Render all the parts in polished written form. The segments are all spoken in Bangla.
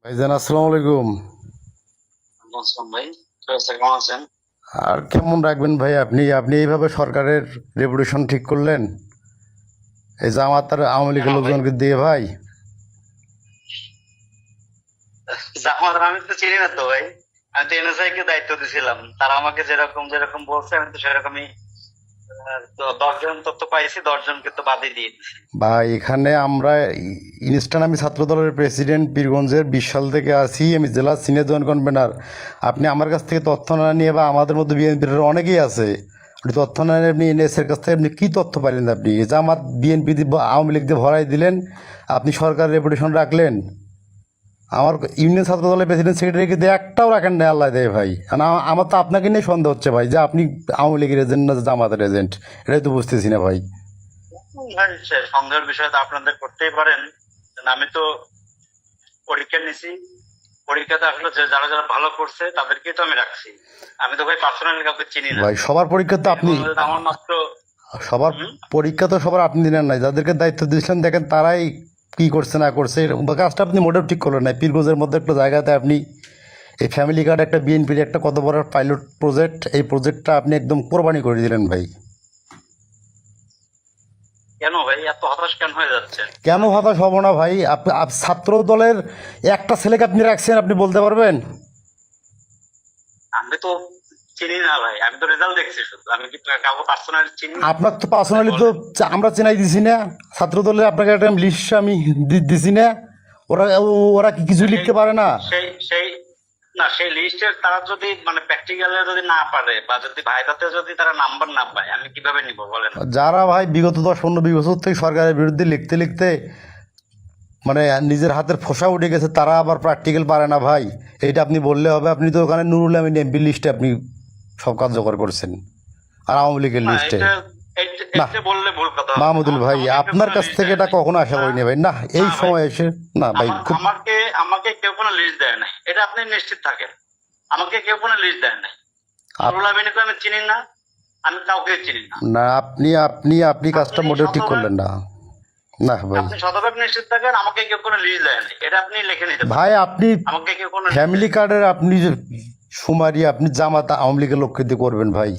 ভাইজান, আসসালামু আলাইকুম। আসসালাম ভাই, কেমন আছেন? আর কেমন রাখবেন ভাই? আপনি আপনি এইভাবে সরকারের রেপুটেশন ঠিক করলেন এই জামাত আর আওয়ামী কেন লীগের ভাই? লোকজনকে দিয়ে ভাই। জামাত আমি তো চিনি না তো ভাই। আমি তো এনএসআই কে দায়িত্ব দিয়েছিলাম, তারা আমাকে যেরকম যেরকম বলছে আমি তো সেরকমই। তো 10 জন তথ্য পাইছি, 10 জনকে তো বাদই দিয়ে দিছি। ভাই, এখানে আমরা ইনস্টান, আমি ছাত্র দলের প্রেসিডেন্ট, পীরগঞ্জের 20 সাল থেকে আছি, আমি জেলা সিনিয়র জয়েন্ট কনভেনার। আপনি আমার কাছ থেকে তথ্য না নিয়ে, বা আমাদের মধ্যে বিএনপির অনেকেই আছে, আপনি তথ্য না নিয়ে আপনি এনএসের কাছ থেকে আপনি কী তথ্য পাইলেন? আপনি জামাত বিএনপি আওয়ামী লীগ দিয়ে ভরাই দিলেন, আপনি সরকারের রেপুটেশন রাখলেন। আমার ইউনিয়ন ছাত্র দলের প্রেসিডেন্ট সেক্রেটারিকে দিয়ে একটাও রাখেন না, আল্লাহ দেয় ভাই। কারণ আমার তো আপনাকে নিয়ে সন্দেহ হচ্ছে ভাই, যে আপনি আওয়ামী লীগের এজেন্ট না জামাতের এজেন্ট, এটাই তো বুঝতেছি না ভাই। ভাই সন্দেহের বিষয় তো আপনাদের করতেই পারেন। আমি তো পরীক্ষা নিছি, পরীক্ষাতে আসলে যারা যারা ভালো করছে তাদেরকেই তো আমি রাখছি। আমি তো ভাই পার্সোনালি কাউকে চিনি না। ভাই, সবার পরীক্ষা তো আপনি, আমার মাত্র সবার হুম? পরীক্ষা তো সবার আপনি দিলেন নাই, যাদেরকে দায়িত্ব দিয়েছিলেন দেখেন তারাই কি করছে না করছে, এরকম কাজটা আপনি মোটেও ঠিক করলেন না। পীরগঞ্জের মধ্যে একটা জায়গাতে আপনি এই ফ্যামিলি কার্ড, একটা বিএনপির একটা কত বড় পাইলট প্রজেক্ট, এই প্রজেক্টটা আপনি একদম কোরবানি করে দিলেন ভাই। কেন ভাই এত হতাশ কেন হয়ে যাচ্ছে? কেন হতাশ হব না ভাই? ছাত্র দলের একটা ছেলেকে আপনি রাখছেন, আপনি বলতে পারবেন? আমি তো চিনি না ভাই, আমি তো রেজাল্ট দেখছি শুধু, আমি কি কাউকে পার্সোনালি চিনি? আপনার তো পার্সোনালি তো আমরা চেনাই দিছি না। ছাত্র দলের আপনাকে একটা লিস্ট আমি দিছি না। ওরা ওরা কি কিছু সেই লিখতে পারে না? সেই সেই না, সেই লিস্টের তারা যদি মানে প্র্যাকটিক্যালে যদি না পারে বা যদি ভাইভাতে যদি তারা নাম্বার না পায়, আমি কিভাবে নিব বলেন? যারা ভাই বিগত 10-15-20 বছর থেকে সরকারের বিরুদ্ধে লিখতে লিখতে মানে নিজের হাতের ফোসা উঠে গেছে, তারা আবার প্র্যাকটিক্যাল পারে না ভাই। এইটা আপনি বললে হবে? আপনি তো ওখানে নুরুল আমিন এমপি লিস্টে আপনি সব কার্যকর করছেন, আর আওয়ামী লীগের না, লিস্টে এটা না। এটা বললে ভুল কথা হবে। মাহমুদুল ভাই, আমাকে কেউ আপনার কোনো কাছ লিস্ট থেকে দেয় এটা নাই। কখনো আশা না করিনি ভাই, না এই না ভাই, সময় এসে। না ভাই, খুব আমাকে আমাকে কেউ কোনো লিস্ট দেয় নাই, এটা আপনি নিশ্চিত থাকেন। আমাকে কেউ কোনো লিস্ট দেয় নাই। নুরুল আমিনকে আমি চিনি না, আমি কাউকে চিনি না। না, আপনি আপনি আপনি কাজটা আপনি মোটেও ঠিক শতভাগ করলেন না। না ভাই। আপনি শতভাগ নিশ্চিত থাকেন, আমাকে কেউ কোনো লিস্ট দেয় নাই, এটা আপনি লিখে নিতে পারেন। ভাই, আপনি আমাকে কেউ কোনো লিস্ট দেয় ফ্যামিলি নাই। কার্ডের আপনি যে সুমারি, আপনি জামাত আওয়ামী লীগের লোককে দিয়ে করবেন ভাই,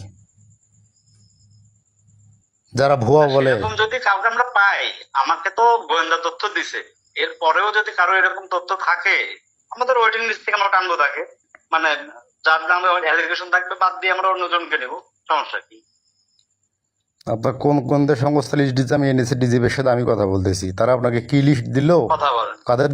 যারা ভুয়া বলে। সেরকম যদি কাউকে আমরা পাই, আমাকে তো গোয়েন্দা তথ্য দিছে, এরপরেও যদি কারো এরকম তথ্য থাকে, আমাদের ওয়েটিং লিস্ট থেকে আমরা টানবো তাকে। মানে যার নামে অ্যালিগেশন থাকবে বাদ দিয়ে আমরা অন্যজনকে নেব, সমস্যা কি? আপনার কোন কোন সংস্থা লিস্ট দিচ্ছে? আমি এনএসএ ডিজিপের সাথে আমি কথা বলতেছি, তারা আপনাকে কি লিস্ট দিল, কথা বলেন। কাদের